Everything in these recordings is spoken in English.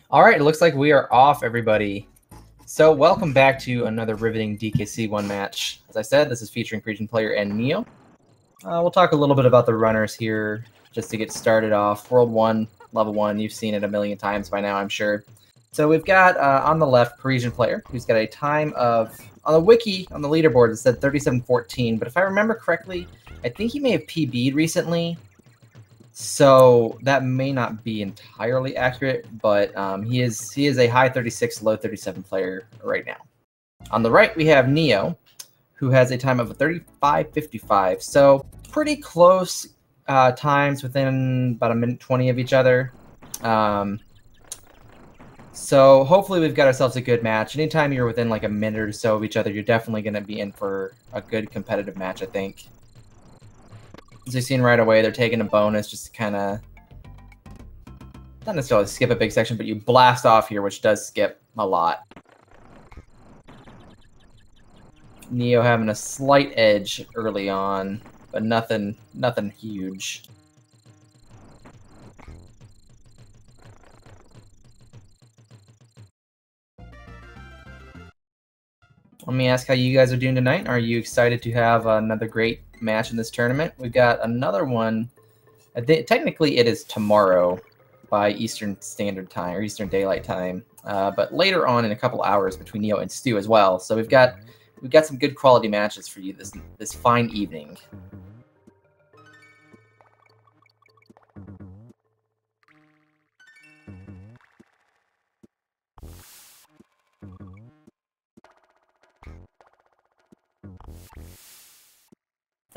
All right, it looks like we are off, everybody. So welcome back to another riveting DKC 1 match. As I said, this is featuring Parisian Player and Neo. We'll talk a little bit about the runners here just to get started off. World 1, Level 1, you've seen it a million times by now, I'm sure. So we've got, on the left, Parisian Player, who's got a time of, on the wiki, on the leaderboard, it said 37:14, but if I remember correctly, I think he may have PB'd recently. So that may not be entirely accurate, but he is a high 36, low 37 player right now. On the right, we have Neo, who has a time of 35:55. So pretty close times within about a minute 20 of each other. So hopefully we've got ourselves a good match. Anytime you're within like a minute or so of each other, you're definitely going to be in for a good competitive match, I think. As you've seen right away, they're taking a bonus just to kind of, not necessarily skip a big section, but you blast off here, which does skip a lot. Neo having a slight edge early on, but nothing huge. Let me ask how you guys are doing tonight. Are you excited to have another great match in this tournament? We've got another one. Technically, it is tomorrow by Eastern Standard Time or Eastern Daylight Time, but later on in a couple hours between Neo and Stu as well. So we've got some good quality matches for you this fine evening.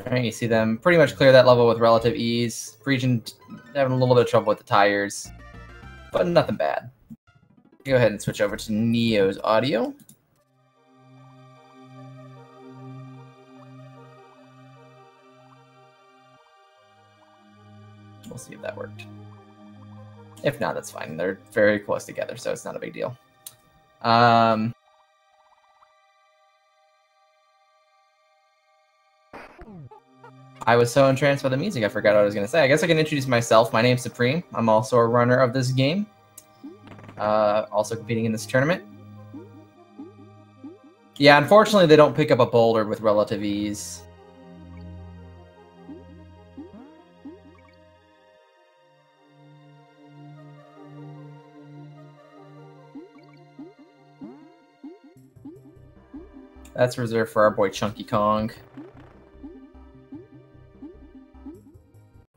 All right, you see them pretty much clear that level with relative ease. Parisian having a little bit of trouble with the tires, but nothing bad. Go ahead and switch over to Neo's audio. We'll see if that worked. If not, that's fine. They're very close together, so it's not a big deal. I was so entranced by the music, I forgot what I was going to say. I guess I can introduce myself. My name's Supreme. I'm also a runner of this game. Also competing in this tournament. Yeah, unfortunately, they don't pick up a boulder with relative ease. That's reserved for our boy Chunky Kong.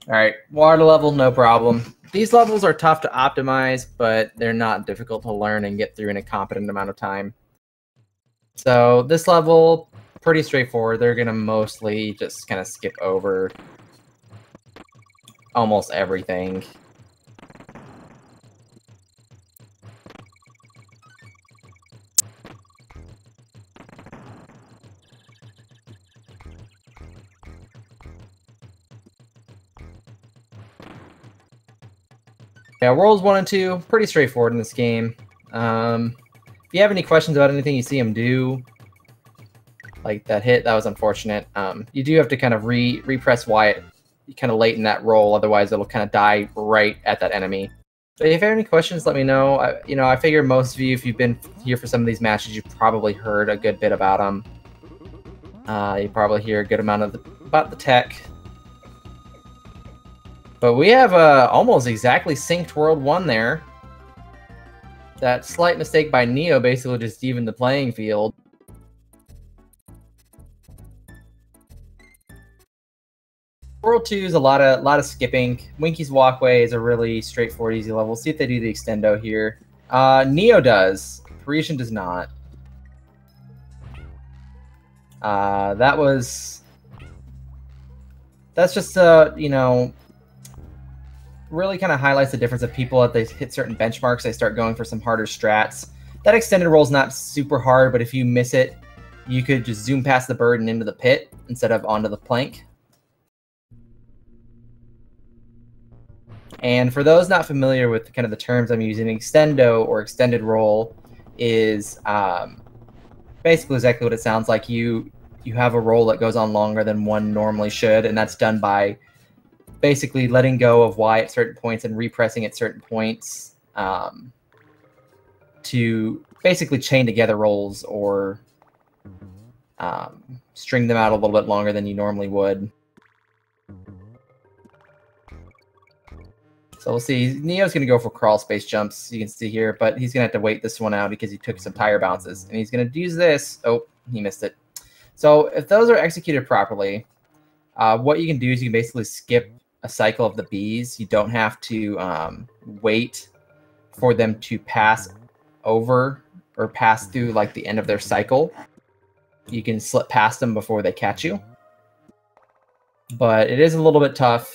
All right, water level, no problem. These levels are tough to optimize, but they're not difficult to learn and get through in a competent amount of time. So this level, pretty straightforward. They're going to mostly just kind of skip over almost everything. Yeah, Worlds 1 and 2, pretty straightforward in this game. If you have any questions about anything you see him do, like that hit, that was unfortunate. You do have to kind of repress Y kind of late in that roll, otherwise it'll kind of die right at that enemy. But if you have any questions, let me know. I figure most of you, if you've been here for some of these matches, you've probably heard a good bit about them. You probably hear a good amount about the tech. But we have almost exactly synced World 1 there. That slight mistake by Neo basically just evened the playing field. World 2 is a lot of skipping. Winky's Walkway is a really straightforward, easy level. See if they do the extendo here. Neo does. Parisian does not. That's just really kind of highlights the difference of people as they hit certain benchmarks. They start going for some harder strats. That extended roll is not super hard, but if you miss it, you could just zoom past the bird and into the pit instead of onto the plank. And for those not familiar with kind of the terms I'm using, extendo or extended roll is basically exactly what it sounds like. You have a roll that goes on longer than one normally should, and that's done by basically letting go of Y at certain points and repressing at certain points. to basically chain together rolls or string them out a little bit longer than you normally would. So we'll see. Neo's going to go for crawl space jumps, you can see here, but he's going to have to wait this one out because he took some tire bounces. And he's going to use this. Oh, he missed it. So if those are executed properly, what you can do is you can basically skip a cycle of the bees. You don't have to wait for them to pass over or pass through like the end of their cycle. You can slip past them before they catch you. But it is a little bit tough.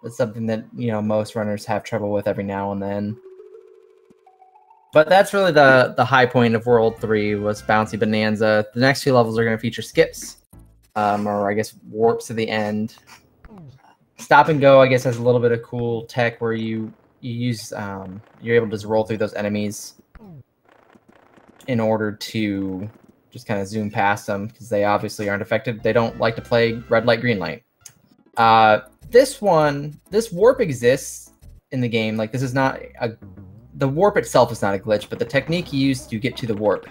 It's something that, you know, most runners have trouble with every now and then. But that's really the high point of World 3 was Bouncy Bonanza. The next few levels are going to feature skips, or I guess warps to the end. Stop and Go, I guess, has a little bit of cool tech where you use you're able to just roll through those enemies in order to just kind of zoom past them because they obviously aren't affected. They don't like to play red light, green light. This warp exists in the game. Like, this is not the warp itself is not a glitch, but the technique used to get to the warp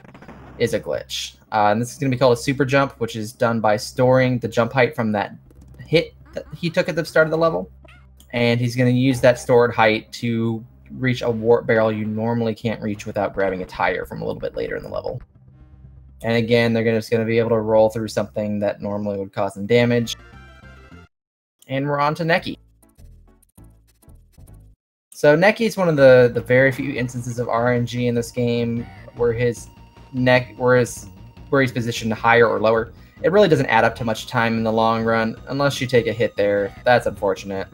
is a glitch. And this is going to be called a super jump, which is done by storing the jump height from that hit that he took at the start of the level. And he's going to use that stored height to reach a warp barrel you normally can't reach without grabbing a tire from a little bit later in the level. And again, they're just going to be able to roll through something that normally would cause them damage. And we're on to Neki. So Neki is one of the very few instances of RNG in this game where he's positioned higher or lower. It really doesn't add up to much time in the long run unless you take a hit there. That's unfortunate.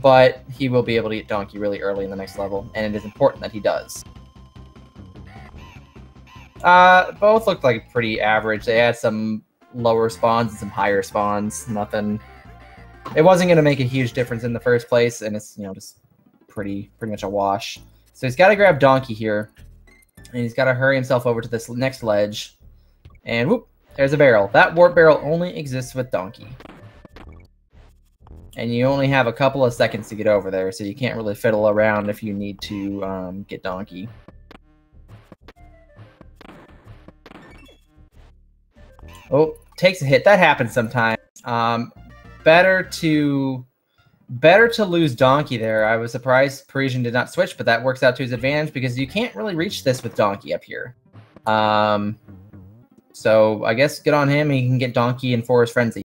But he will be able to get Donkey really early in the next level, and it is important that he does. Both looked like pretty average. They had some lower spawns and some higher spawns. Nothing. It wasn't going to make a huge difference in the first place, and it's, you know, just pretty much a wash. So he's got to grab Donkey here, and he's got to hurry himself over to this next ledge. And whoop, there's a barrel. That warp barrel only exists with Donkey. And you only have a couple of seconds to get over there, so you can't really fiddle around if you need to get Donkey. Oh, takes a hit. That happens sometimes. Better to lose Donkey there. I was surprised Parisian did not switch, but that works out to his advantage because you can't really reach this with Donkey up here. So I guess good on him. He can get Donkey in Forest Frenzy.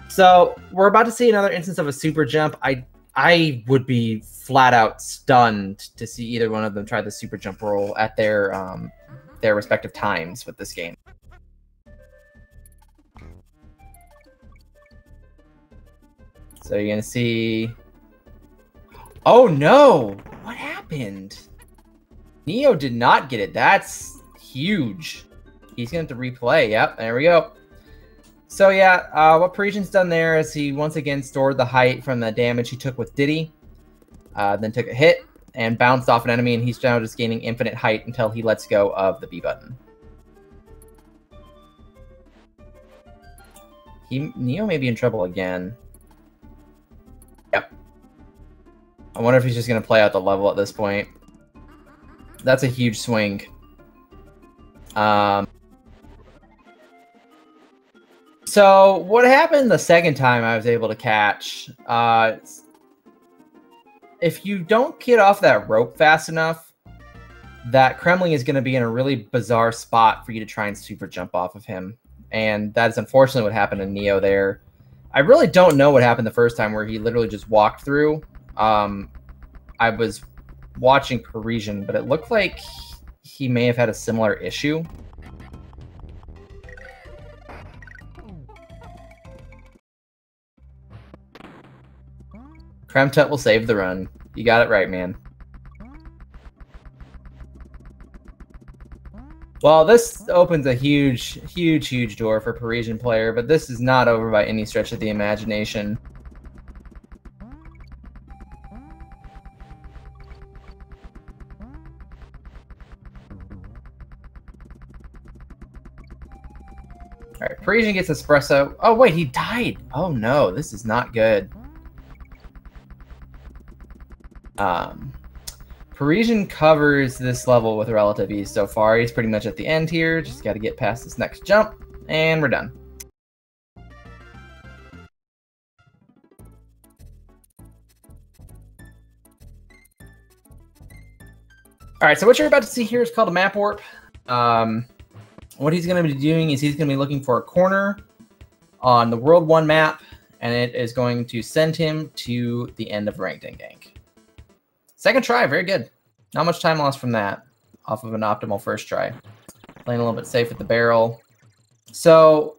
So we're about to see another instance of a super jump. I would be flat out stunned to see either one of them try the super jump roll at their respective times with this game. So you're going to see... Oh, no! What happened? Neo did not get it. That's huge. He's going to have to replay. Yep, there we go. So yeah, what Parisian's done there is he once again stored the height from the damage he took with Diddy. Then took a hit and bounced off an enemy, and he's now just gaining infinite height until he lets go of the B button. Neo may be in trouble again. Yep. I wonder if he's just going to play out the level at this point. That's a huge swing. So what happened the second time I was able to catch, if you don't get off that rope fast enough, that Kremling is going to be in a really bizarre spot for you to try and super jump off of him. And that is unfortunately what happened to Neo there. I really don't know what happened the first time where he literally just walked through. I was watching Parisian, but it looked like he may have had a similar issue. Kremtut will save the run. You got it right, man. Well, this opens a huge door for Parisian player, but this is not over by any stretch of the imagination. All right, Parisian gets espresso. Oh, wait, he died. Oh, no, this is not good. Parisian covers this level with relative ease so far. He's pretty much at the end here. Just got to get past this next jump, and we're done. All right, so what you're about to see here is called a map warp. What he's going to be doing is he's going to be looking for a corner on the World 1 map, and it is going to send him to the end of Ranked and Gank. Second try, very good. Not much time lost from that, off of an optimal first try. Playing a little bit safe with the barrel. So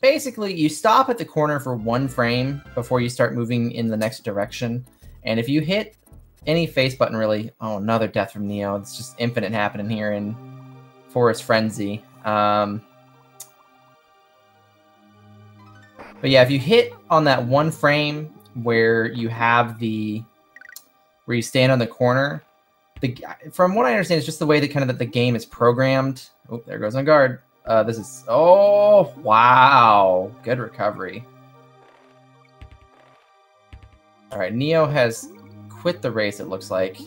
basically, you stop at the corner for 1 frame before you start moving in the next direction. And if you hit any face button, really... Oh, another death from Neo. It's just infinite happening here in Forest Frenzy. But yeah, if you hit on that 1 frame where you have where you stand on the corner, from what I understand, it's just the way that the game is programmed. Oh, there goes on guard. This is... Oh, wow. Good recovery. All right, Neo has quit the race, it looks like.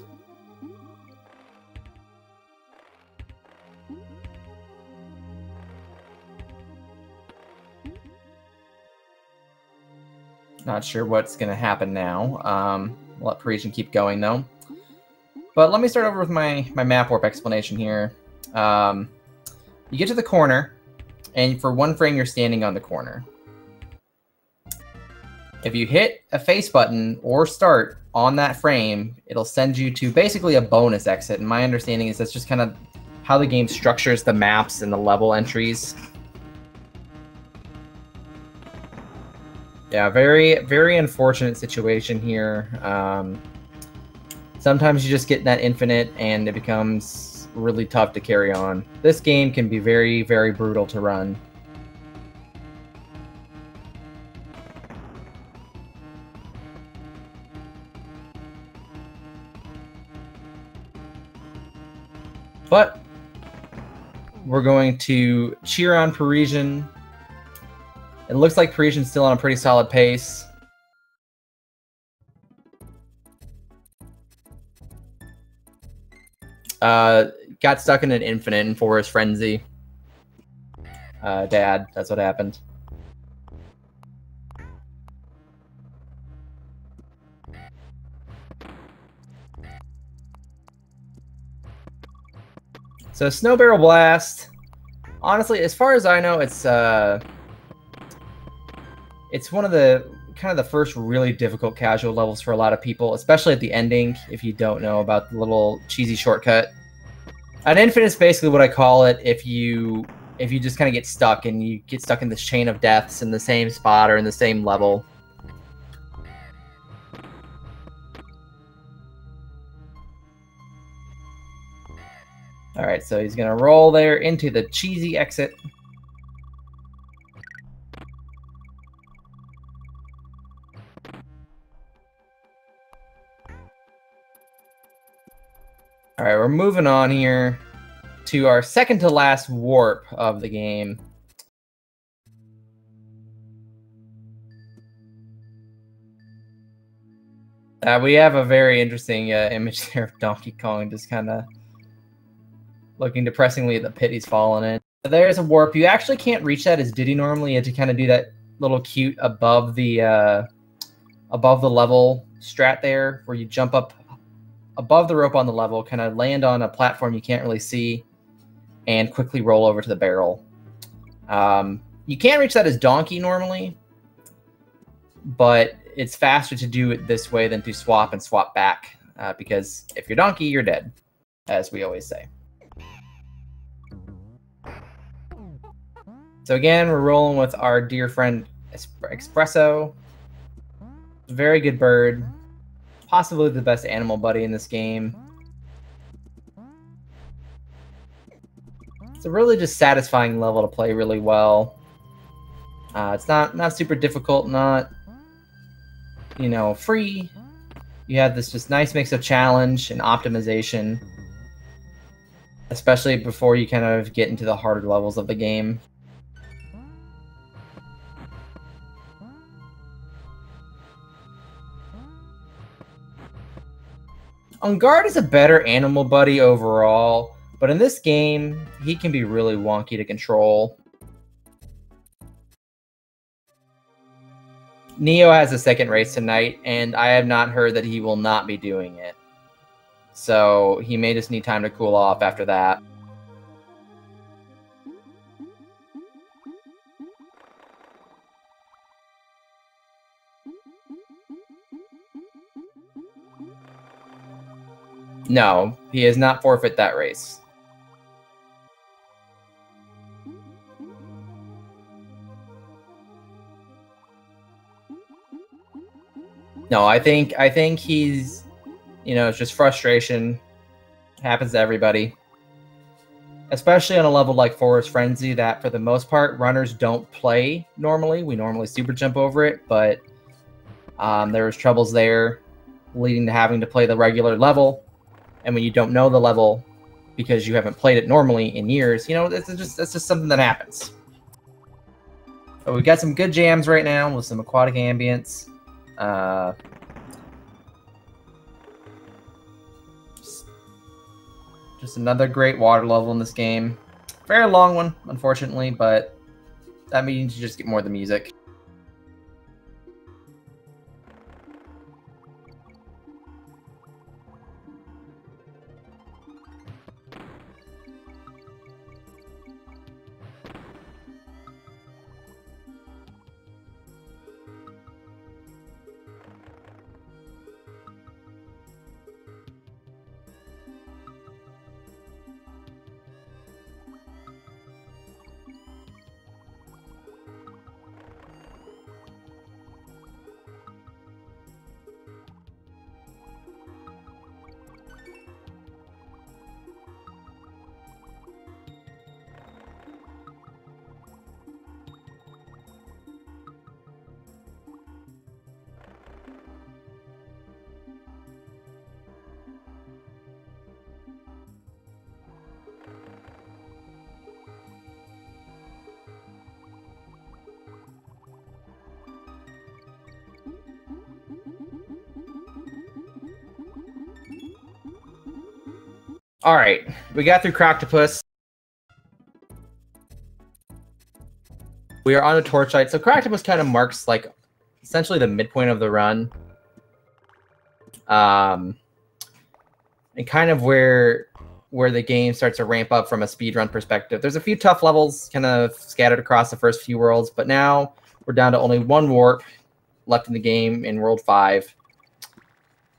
Not sure what's going to happen now. We'll let Parisian keep going, though. But let me start over with my map warp explanation here. You get to the corner, and for 1 frame, you're standing on the corner. If you hit a face button or start on that frame, it'll send you to basically a bonus exit. And my understanding is that's just kind of how the game structures the maps and the level entries. Yeah, very, very unfortunate situation here. Sometimes you just get that infinite and it becomes really tough to carry on. This game can be very, very brutal to run. But we're going to cheer on Parisian. It looks like Parisian's still on a pretty solid pace. Got stuck in an infinite in Forest Frenzy. Dad, that's what happened. So Snow Barrel Blast, honestly, as far as I know, it's one of the kind of the first really difficult casual levels for a lot of people, especially at the ending, if you don't know about the little cheesy shortcut. An infinite is basically what I call it if you just kind of get stuck and you get stuck in this chain of deaths in the same spot or in the same level. All right, so he's gonna roll there into the cheesy exit. All right, we're moving on here to our second to last warp of the game. We have a very interesting image there of Donkey Kong just kind of looking depressingly at the pit he's fallen in. There's a warp. You actually can't reach that as Diddy normally. You have to kind of do that little cute above the level strat there, where you jump up above the rope on the level, kind of land on a platform you can't really see, and quickly roll over to the barrel. You can't reach that as Donkey normally, but it's faster to do it this way than to swap and swap back, because if you're Donkey, you're dead, as we always say. So again, we're rolling with our dear friend Espresso. Very good bird. Possibly the best animal buddy in this game. It's a really just satisfying level to play really well. It's not super difficult, not, you know, free. You have this just nice mix of challenge and optimization, especially before you kind of get into the harder levels of the game. On guard is a better animal buddy overall, but in this game, he can be really wonky to control. Neo has a second race tonight, and I have not heard that he will not be doing it. So he may just need time to cool off after that. No, he has not forfeit that race. No, I think he's, it's just frustration. Happens to everybody. Especially on a level like Forest Frenzy that, for the most part, runners don't play normally. We normally super jump over it, but there was troubles there leading to having to play the regular level. And when you don't know the level because you haven't played it normally in years, that's just something that happens. But we've got some good jams right now with some aquatic ambience. Just another great water level in this game. Very long one, unfortunately, but that means you just get more of the music. All right, we got through Croctopus. We are on a Torchlight. So Croctopus kind of marks like essentially the midpoint of the run. And kind of where the game starts to ramp up from a speedrun perspective. There's a few tough levels kind of scattered across the first few worlds, but now we're down to only one warp left in the game in World 5.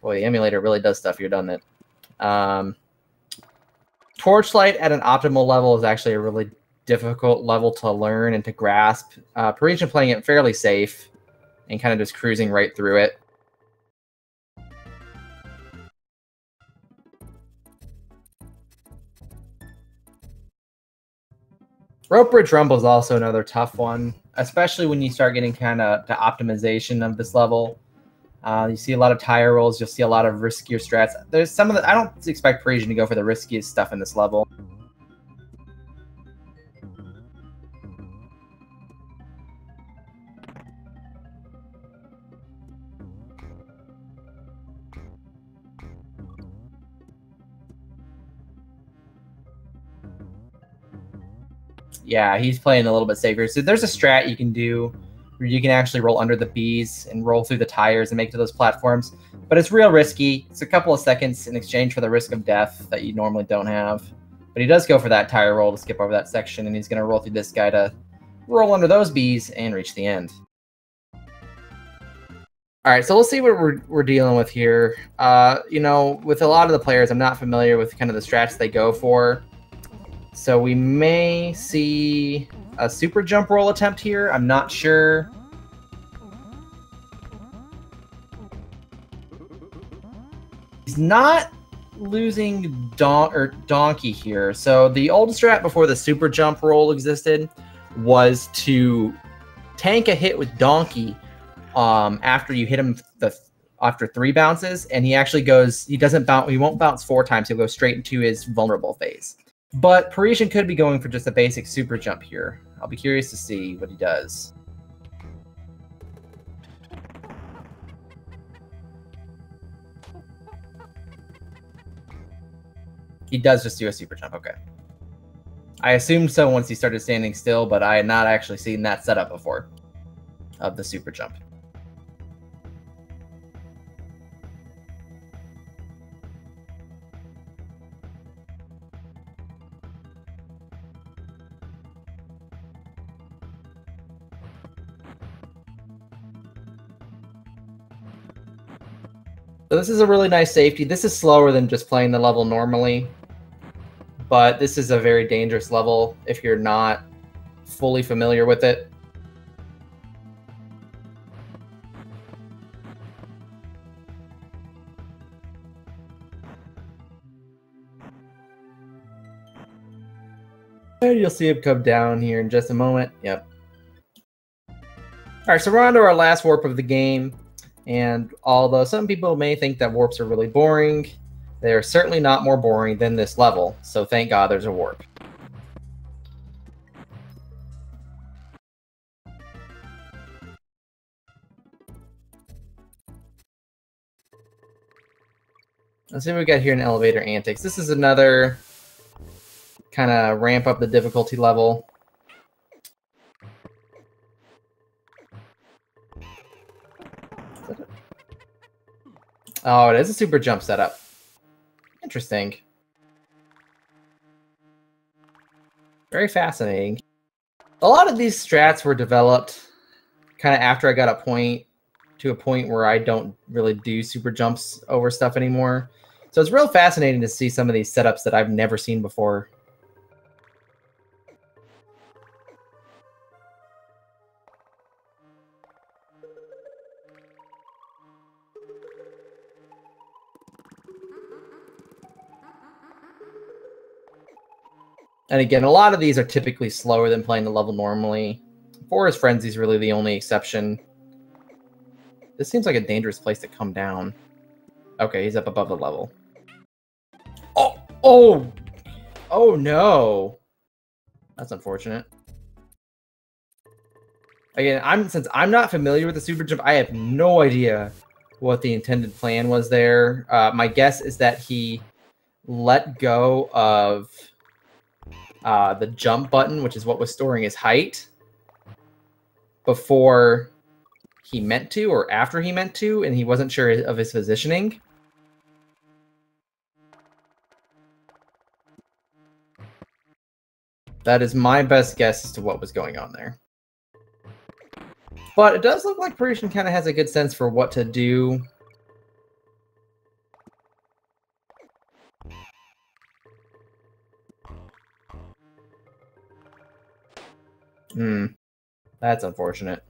Boy, the emulator really does stuff here, doesn't it? Torchlight at an optimal level is actually a really difficult level to learn and to grasp. Parisian playing it fairly safe and kind of just cruising right through it. Rope Bridge Rumble is also another tough one, especially when you start getting kind of to optimization of this level. You see a lot of tire rolls. You'll see a lot of riskier strats. There's some of the... I don't expect Parisian to go for the riskiest stuff in this level. Yeah, he's playing a little bit safer. So there's a strat you can do where you can actually roll under the bees and roll through the tires and make it to those platforms. But it's real risky. It's a couple of seconds in exchange for the risk of death that you normally don't have. But he does go for that tire roll to skip over that section, and he's going to roll through this guy to roll under those bees and reach the end. All right, so let's see what we're dealing with here. With a lot of the players, I'm not familiar with kind of the strats they go for. So we may see a super jump roll attempt here. I'm not sure. He's not losing Donkey here. So the old strat before the super jump roll existed was to tank a hit with Donkey after you hit him after 3 bounces, and he actually goes. He doesn't bounce. He won't bounce 4 times. He'll go straight into his vulnerable phase. But Parisian could be going for just a basic super jump here. I'll be curious to see what he does. He does just do a super jump, okay. I assumed so once he started standing still, but I had not actually seen that setup before of the super jump. So this is a really nice safety. This is slower than just playing the level normally, but this is a very dangerous level if you're not fully familiar with it. And you'll see him come down here in just a moment. Yep. All right, so we're on to our last warp of the game. And although some people may think that warps are really boring, they are certainly not more boring than this level. So thank God there's a warp. Let's see what we got here in Elevator Antics. This is another kind of ramp up the difficulty level. Oh, it is a super jump setup. Interesting. Very fascinating. A lot of these strats were developed kind of after I got a point where I don't really do super jumps over stuff anymore. So it's real fascinating to see some of these setups that I've never seen before. And again, a lot of these are typically slower than playing the level normally. Forest Frenzy is really the only exception. This seems like a dangerous place to come down. Okay, he's up above the level. Oh! Oh! Oh no! That's unfortunate. Again, since I'm not familiar with the super jump, I have no idea what the intended plan was there. My guess is that he let go of the jump button, which is what was storing his height, before he meant to or after he meant to, and he wasn't sure of his positioning. That is my best guess as to what was going on there. But it does look like Parisian kind of has a good sense for what to do. That's unfortunate.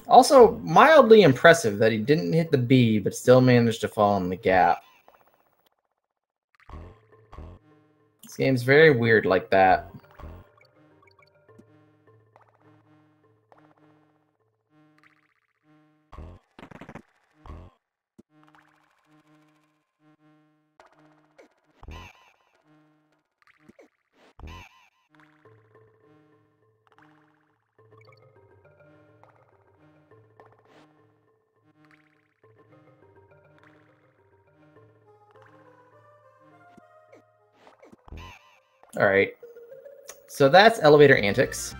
Also, mildly impressive that he didn't hit the B, but still managed to fall in the gap. This game's very weird like that. All right, so that's Elevator Antics.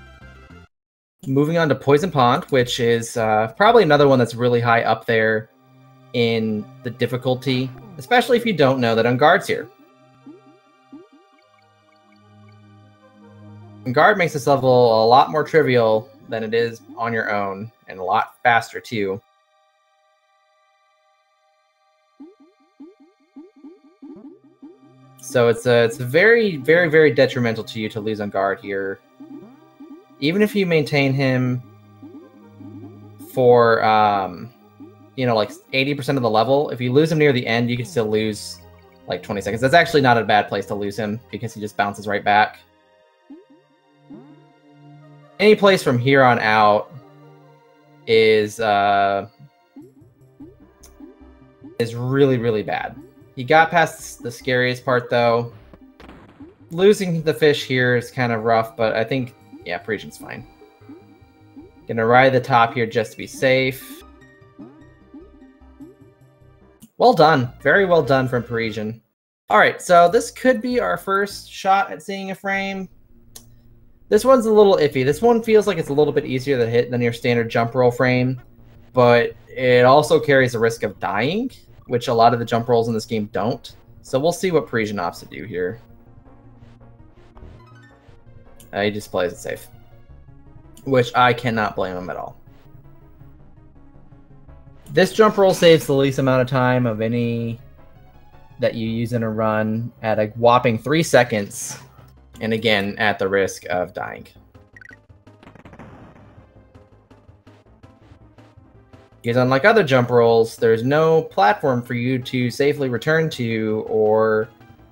Moving on to Poison Pond, which is probably another one that's really high up there in the difficulty, especially if you don't know that Unguard's here. Unguard makes this level a lot more trivial than it is on your own, and a lot faster too. So it's very, very, very detrimental to you to lose Unguard here. Even if you maintain him for, you know, like 80% of the level, if you lose him near the end, you can still lose like 20 seconds. That's actually not a bad place to lose him because he just bounces right back. Any place from here on out is really, really bad. He got past the scariest part, though. Losing the fish here is kind of rough, but I think, yeah, Parisian's fine. Gonna ride the top here just to be safe. Well done. Very well done from Parisian. All right, so this could be our first shot at seeing a frame. This one's a little iffy. This one feels like it's a little bit easier to hit than your standard jump roll frame, but it also carries a risk of dying, which a lot of the jump rolls in this game don't. So we'll see what Parisian opts to do here. He just plays it safe, which I cannot blame him at all. This jump roll saves the least amount of time of any that you use in a run at a whopping 3 seconds, and again, at the risk of dying. Because unlike other jump rolls, there's no platform for you to safely return to or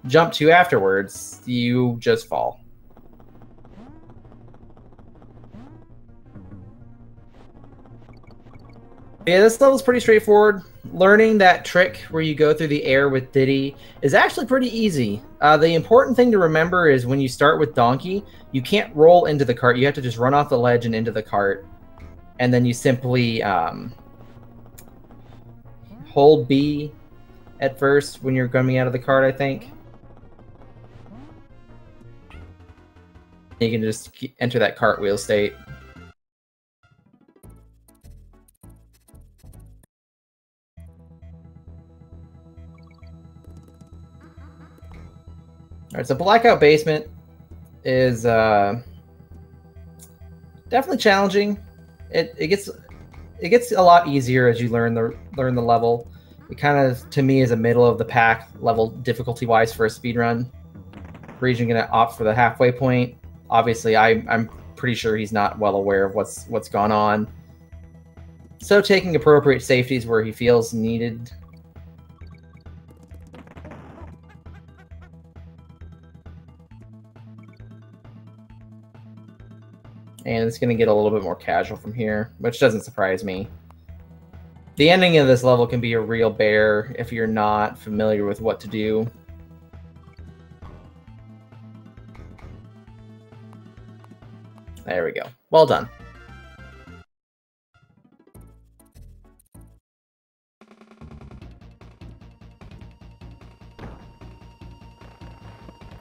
jump to afterwards. You just fall. Yeah, this level's pretty straightforward. Learning that trick where you go through the air with Diddy is actually pretty easy. The important thing to remember is when you start with Donkey, you can't roll into the cart. You have to just run off the ledge and into the cart. And then you simply hold B at first when you're coming out of the cart, I think. You can just enter that cartwheel state. All right, so Blackout Basement is definitely challenging. It gets a lot easier as you learn the level. It kind of, to me, is a middle of the pack level difficulty wise for a speedrun. Region gonna opt for the halfway point. Obviously, I'm pretty sure he's not well aware of what's gone on. So taking appropriate safeties where he feels needed. And it's going to get a little bit more casual from here, which doesn't surprise me. The ending of this level can be a real bear if you're not familiar with what to do. There we go. Well done.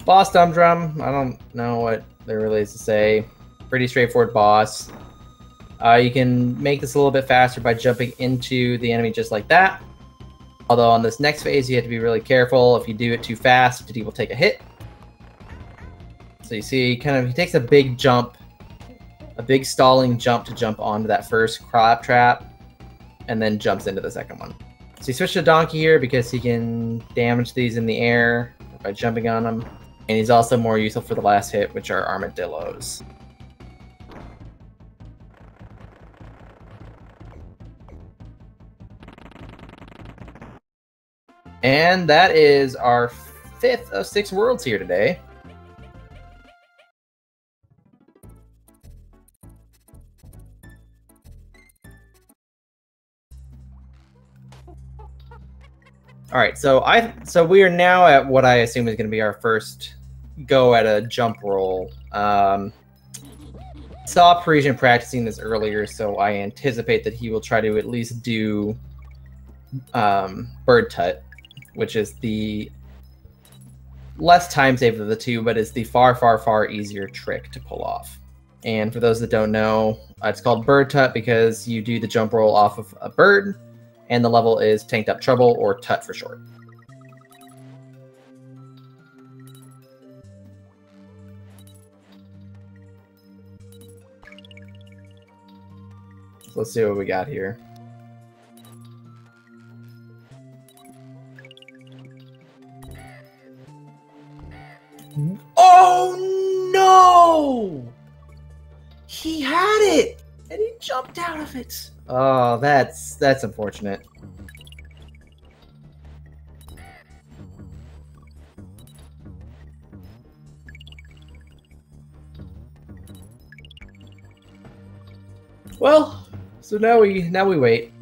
Boss Dumb Drum. I don't know what there really is to say. Pretty straightforward boss. You can make this a little bit faster by jumping into the enemy just like that. Although on this next phase, you have to be really careful. If you do it too fast, he will take a hit. So you see, he takes a big jump, a big stalling jump to jump onto that first crab trap, and then jumps into the second one. So you switch to Donkey here because he can damage these in the air by jumping on them. And he's also more useful for the last hit, which are armadillos. And that is our 5th of 6 worlds here today. All right, so we are now at what I assume is going to be our first go at a jump roll. Saw Parisian practicing this earlier, so I anticipate that he will try to at least do Bird Tut, which is the less time save of the two, but is the far, far, far easier trick to pull off. And for those that don't know, it's called Bird Tut because you do the jump roll off of a bird, and the level is Tanked Up Trouble, or Tut for short. So let's see what we got here. Oh no! He had it, and he jumped out of it. Oh, that's unfortunate. Well, so now we wait.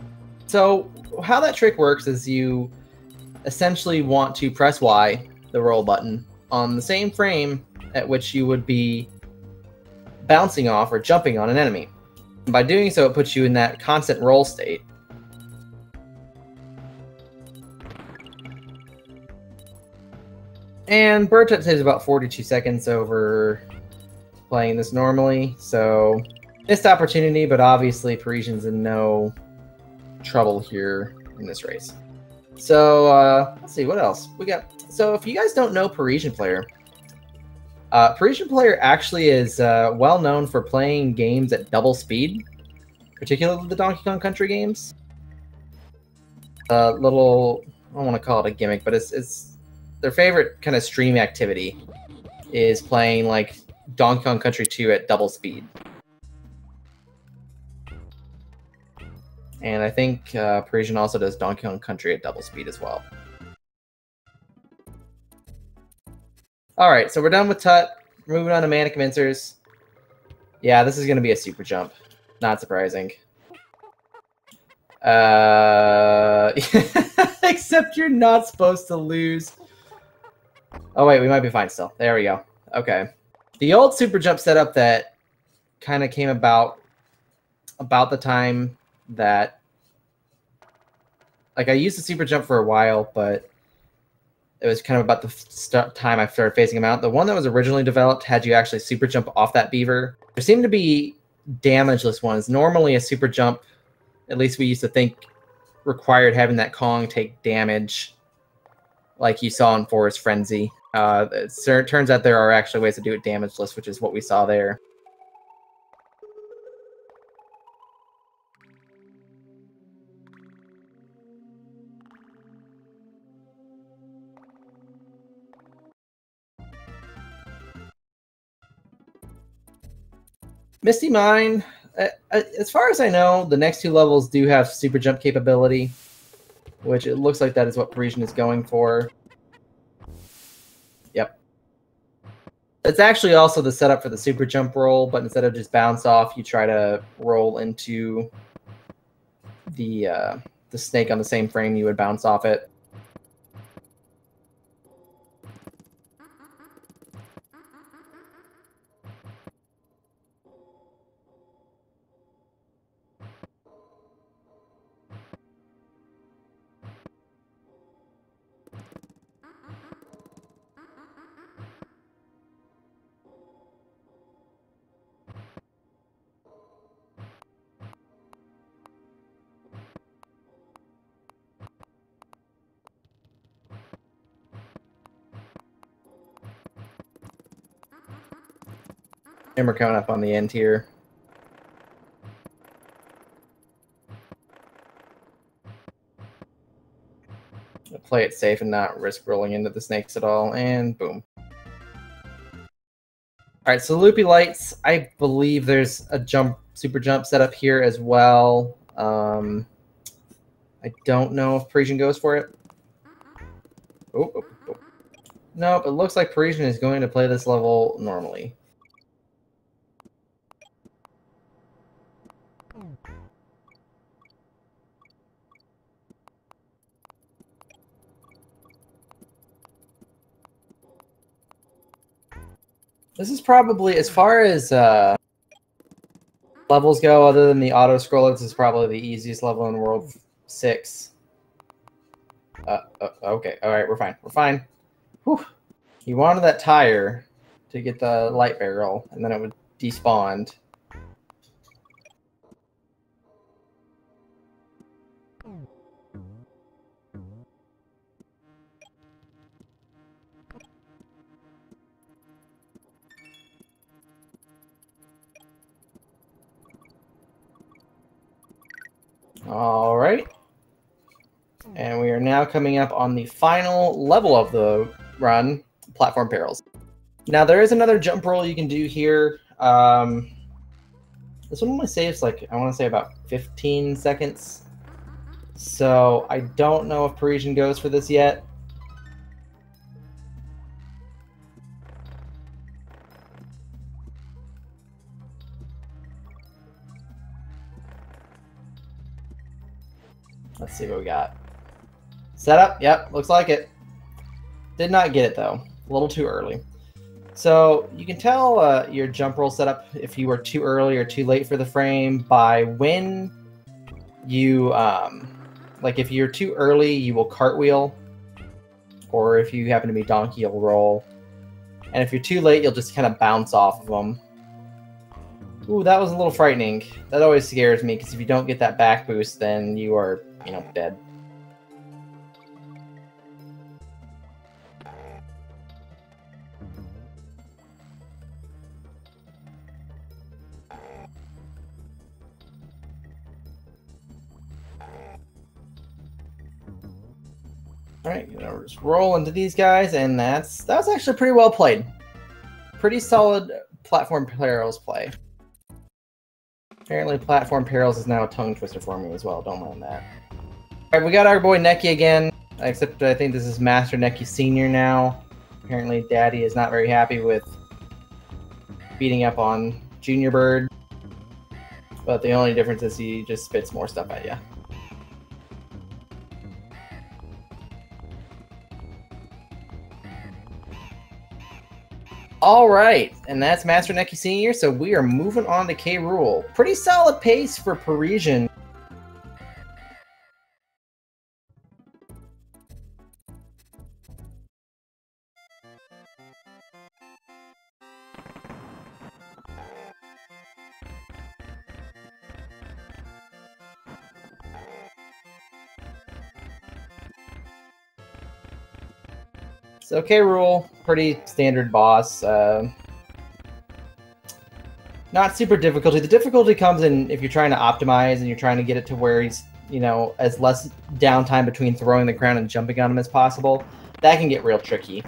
So how that trick works is you essentially want to press Y, the roll button, on the same frame at which you would be bouncing off or jumping on an enemy. And by doing so, it puts you in that constant roll state. And bird touch takes about 42 seconds over playing this normally, so missed opportunity, but obviously Parisian's in no trouble here in this race. So let's see what else we got. So if you guys don't know Parisian Player actually is well known for playing games at double speed, particularly the Donkey Kong Country games. Little, I don't want to call it a gimmick, but it's their favorite kind of stream activity is playing like Donkey Kong Country 2 at double speed. And I think Parisian also does Donkey Kong Country at double speed as well. Alright, so we're done with Tut. We're moving on to Mana Commencers. Yeah, this is going to be a super jump. Not surprising. Except you're not supposed to lose. Oh wait, we might be fine still. There we go. Okay. The old super jump setup that kind of came about the time that, like, I used the super jump for a while, but it was kind of about the time I started phasing them out. The one that was originally developed had you actually super jump off that beaver. There seemed to be damageless ones. Normally a super jump, at least we used to think, required having that Kong take damage like you saw in Forest Frenzy. It turns out there are actually ways to do it damageless, which is what we saw there. Misty Mine, as far as I know, the next two levels do have super jump capability, which it looks like that is what Parisian is going for. Yep. It's actually also the setup for the super jump roll, but instead of just bounce off, you try to roll into the snake on the same frame you would bounce off it. And we're coming up on the end here. I'll play it safe and not risk rolling into the snakes at all, and boom. Alright, so Loopy Lights, I believe there's a super jump setup here as well. I don't know if Parisian goes for it. Oh. Nope, it looks like Parisian is going to play this level normally. This is probably, as far as levels go, other than the auto scroller, this is probably the easiest level in World 6. Okay, alright, we're fine. We're fine. Whew. You wanted that tire to get the light barrel, and then it would despawn. All right. And we are now coming up on the final level of the run, Platform Perils. Now, there is another jump roll you can do here. This one only saves, like, I want to say about 15 seconds. So I don't know if Parisian goes for this yet. Let's see what we got. Setup, yep, looks like it. Did not get it though, a little too early. So you can tell your jump roll setup if you were too early or too late for the frame by when you, like if you're too early, you will cartwheel or if you happen to be donkey, you'll roll. And if you're too late, you'll just kind of bounce off of them. Ooh, that was a little frightening. That always scares me, because if you don't get that back boost, then you are, dead. Alright, just roll into these guys, and that was actually pretty well played. Pretty solid platform perils play. Apparently platform perils is now a tongue twister for me as well, don't mind that. Alright, we got our boy Neki again, except I think this is Master Neki Sr. now. Apparently Daddy is not very happy with beating up on Junior Bird. But the only difference is he just spits more stuff at you. All right, and that's Master Neki Sr., so we are moving on to K. Rool. Pretty solid pace for Parisian. So K. Rool, pretty standard boss. Not super difficulty. The difficulty comes in if you're trying to optimize and you're trying to get it to where he's, as less downtime between throwing the crown and jumping on him as possible. That can get real tricky.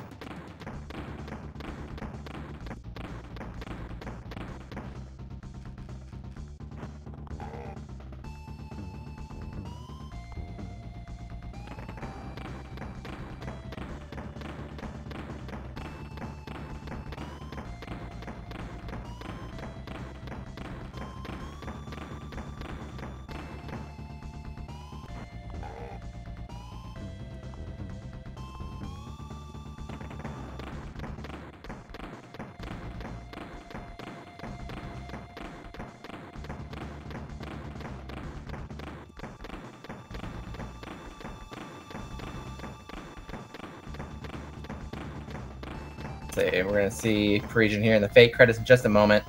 We're going to see Parisian here in the fake credits in just a moment.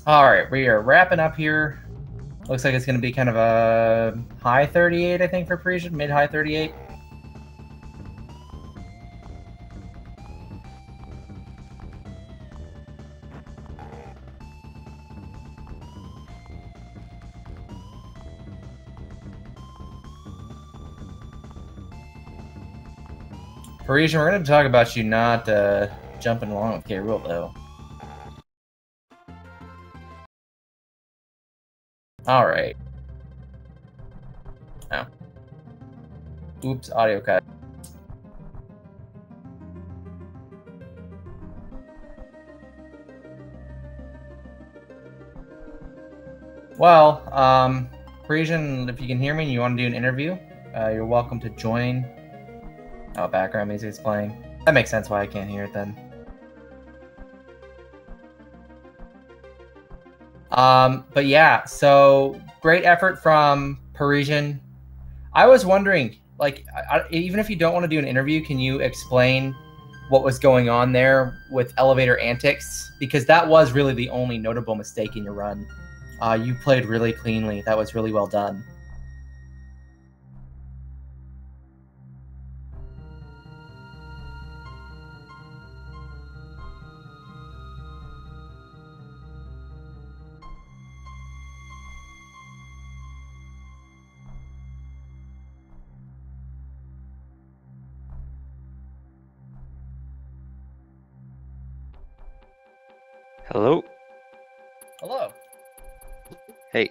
All right, we are wrapping up here. Looks like it's going to be kind of a high 38, I think, for Parisian, mid-high 38. Parisian, we're going to talk about you not jumping along with K. Rool, though. All right. Oh. Oops, audio cut. Well, Parisian, if you can hear me and you want to do an interview, you're welcome to join. Oh, background music is playing. That makes sense why I can't hear it then. But yeah, so great effort from Parisian. I was wondering, like, even if you don't want to do an interview, can you explain what was going on there with elevator antics? Because that was really the only notable mistake in your run. You played really cleanly. That was really well done. Hello. Hello. Hey.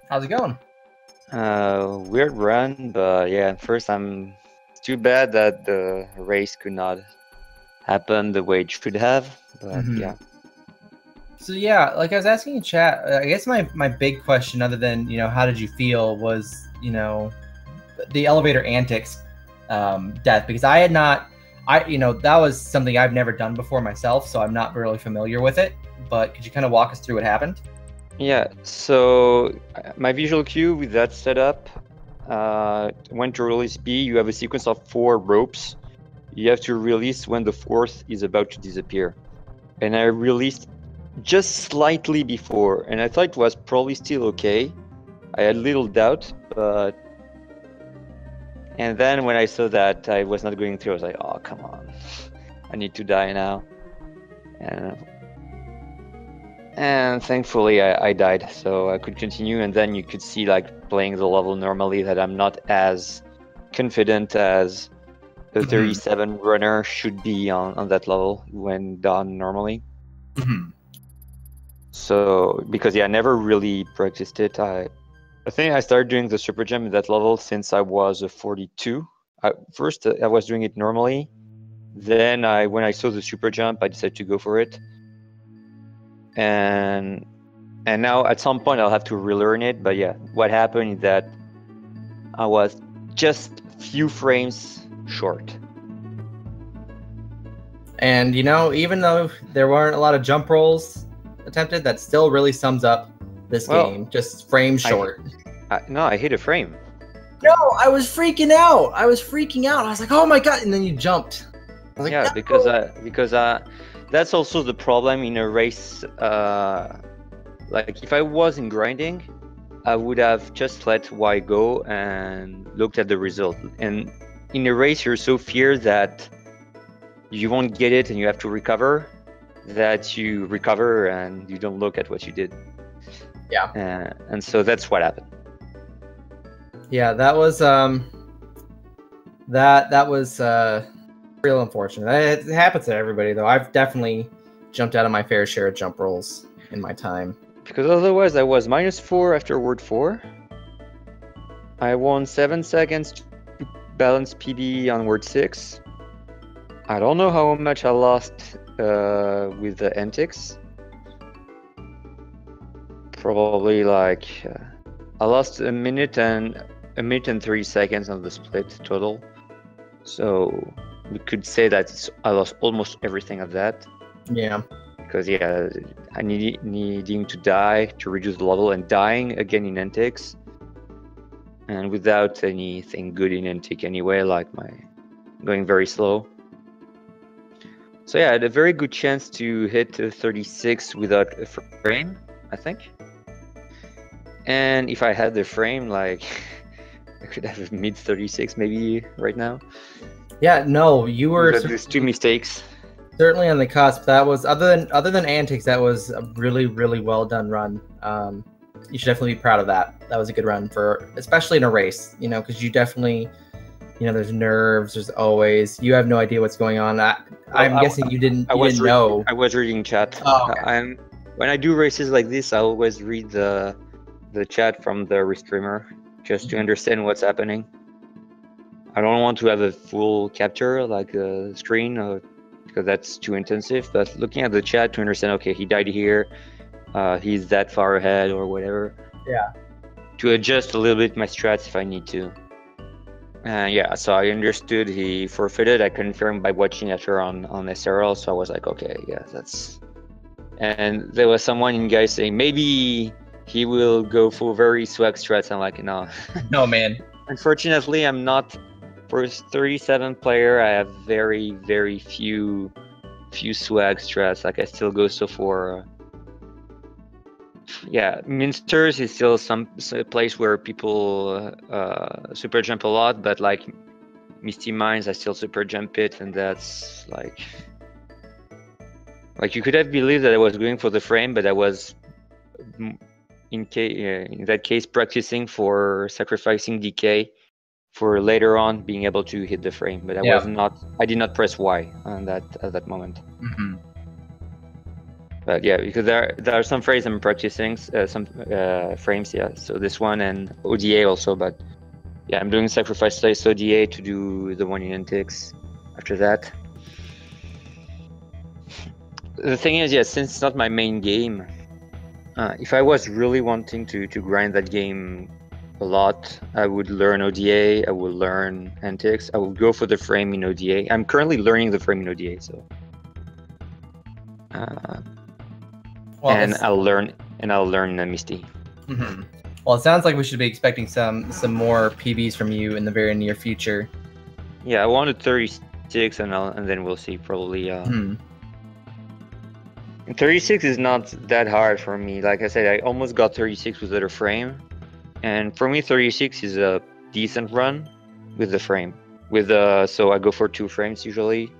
How's it going? Weird run, but yeah, first it's too bad that the race could not happen the way it should have. But yeah. So yeah, like I was asking in chat, I guess my big question, other than how did you feel, was the elevator antics death, because I had not, that was something I've never done before myself, so I'm not really familiar with it. But could you kind of walk us through what happened? Yeah. So my visual cue with that setup, when to release B, you have a sequence of 4 ropes. You have to release when the 4th is about to disappear, and I released just slightly before, and I thought it was probably still okay. I had little doubt, but and then when I saw that I was not going through, I was like, oh, come on, I need to die now. And thankfully I died, so I could continue, and then you could see, like, playing the level normally, that I'm not as confident as the 37 runner should be on that level when done normally. So, because I never really practiced it. I think I started doing the super jump at that level since I was a 42. First, I was doing it normally. Then when I saw the super jump, I decided to go for it. And now at some point I'll have to relearn it. But yeah, what happened is that I was just few frames short. And even though there weren't a lot of jump rolls attempted, that still really sums up this game. Just frames short. No, I hit a frame. No, I was freaking out. I was like, oh my god! And then you jumped. I was like, yeah, no! because that's also the problem in a race. Like, if I wasn't grinding, I would have just let Y go and looked at the result. And in a race, you're so feared that you won't get it and you have to recover, that you recover and you don't look at what you did. Yeah. And so that's what happened. Yeah, that was that was real unfortunate. It happens to everybody, though. I've definitely jumped out of my fair share of jump rolls in my time. Because otherwise I was -4 after word 4. I won 7 seconds to balance PB on word 6. I don't know how much I lost with the antics. Probably like I lost a minute and 3 seconds on the split total. So we could say that I lost almost everything of that. Yeah. Because I needing to die to reduce the level, and dying again in antics, and without anything good in antic anyway, like my going very slow. So yeah, I had a very good chance to hit 36 without a frame, I think. And if I had the frame, like, I could have a mid 36 maybe right now. Yeah, no, you were These 2 mistakes. Certainly on the cusp. That was, other than antics, that was a really, really well done run. You should definitely be proud of that. That was a good run, especially in a race, because you definitely, there's nerves, there's always, you have no idea what's going on. I'm guessing you didn't know. I was reading chat. Oh, okay. When I do races like this, I always read the chat from the restreamer just to understand what's happening. I don't want to have a full capture, like a screen, because that's too intensive. But looking at the chat to understand, okay, he died here, he's that far ahead or whatever. Yeah. To adjust a little bit my strats if I need to. Yeah, so I understood he forfeited. I confirmed by watching after on SRL, so I was like, okay, yeah, that's. And there was someone in guys saying maybe he will go for very swag strats. I'm like, no. No, man. Unfortunately, I'm not. For a 37 player, I have very, very few swag strats. Like, I still go so for. Yeah, Minsters is still some place where people super jump a lot, but like Misty Mines, I still super jump it, and that's like you could have believed that I was going for the frame, but I was in that case practicing for sacrificing DK for later on being able to hit the frame, but I did not press Y on that at that moment. Mm-hmm. But yeah, because there are some frames I'm practicing, some frames, yeah. So this one and ODA also, but yeah, I'm doing sacrifice slice ODA to do the one in antics after that. The thing is, yeah, since it's not my main game, if I was really wanting to grind that game a lot, I would learn ODA, I would learn antics, I would go for the frame in ODA. I'm currently learning the frame in ODA, so Well, and I'll learn Misty. Mm-hmm. Well, it sounds like we should be expecting some more PBs from you in the very near future. Yeah, I wanted 36, and then we'll see. Probably. Hmm. 36 is not that hard for me. Like I said, I almost got 36 with the frame, and for me, 36 is a decent run with the frame. So I go for 2 frames usually,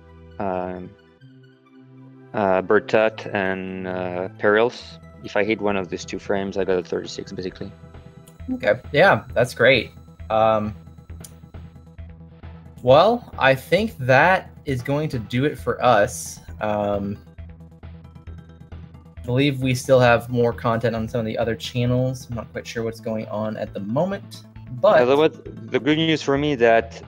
Bertat and Perils. If I hit one of these 2 frames, I got a 36 basically. Okay, yeah, that's great. Well, I think that is going to do it for us. I believe we still have more content on some of the other channels. I'm not quite sure what's going on at the moment, but The good news for me that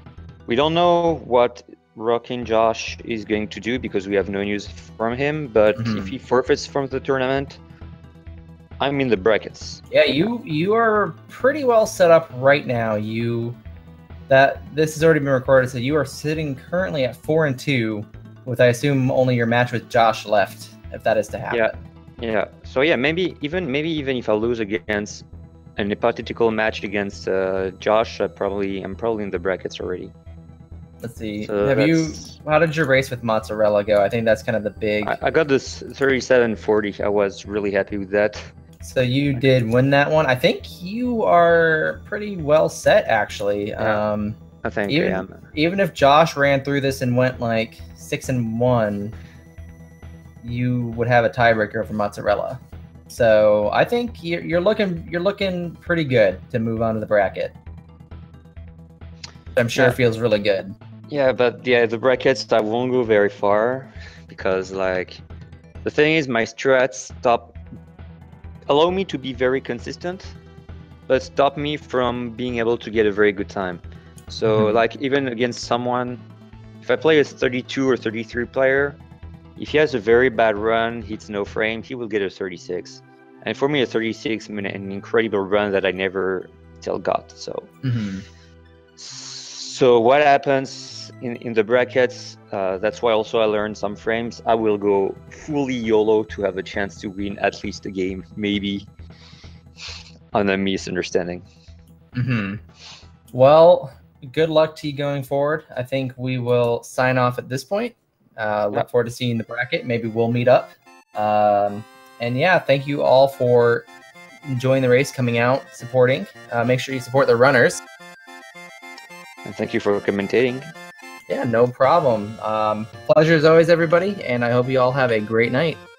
we don't know what Rockin' Josh is going to do because we have no news from him. But if he forfeits from the tournament, I'm in the brackets. Yeah, you are pretty well set up right now. This has already been recorded, so you are sitting currently at 4-2, with I assume only your match with Josh left, if that is to happen. Yeah. So yeah, maybe even if I lose against an hypothetical match against Josh, I'm probably in the brackets already. Let's see. So How did your race with Mozzarella go? I think that's kind of the big. I got this 37-40. I was really happy with that. So you did win that one. I think you are pretty well set, actually. Yeah, I think even if Josh ran through this and went like 6-1, you would have a tiebreaker for Mozzarella. So I think you're looking pretty good to move on to the bracket. I'm sure it feels really good. Yeah, but the brackets, I won't go very far because like the thing is my strats allow me to be very consistent, but stop me from being able to get a very good time. So like even against someone, if I play a 32 or 33 player, if he has a very bad run, hits no frame, he will get a 36. And for me, a 36 an incredible run that I never still got. So, so what happens in the brackets? That's why also I learned some frames. I will go fully YOLO to have a chance to win at least a game, maybe on a misunderstanding. Well, good luck to you going forward. I think we will sign off at this point. Look forward to seeing the bracket. Maybe we'll meet up. And yeah, thank you all for enjoying the race, coming out, supporting. Make sure you support the runners. And thank you for commentating. Yeah, no problem. Pleasure as always, everybody, and I hope you all have a great night.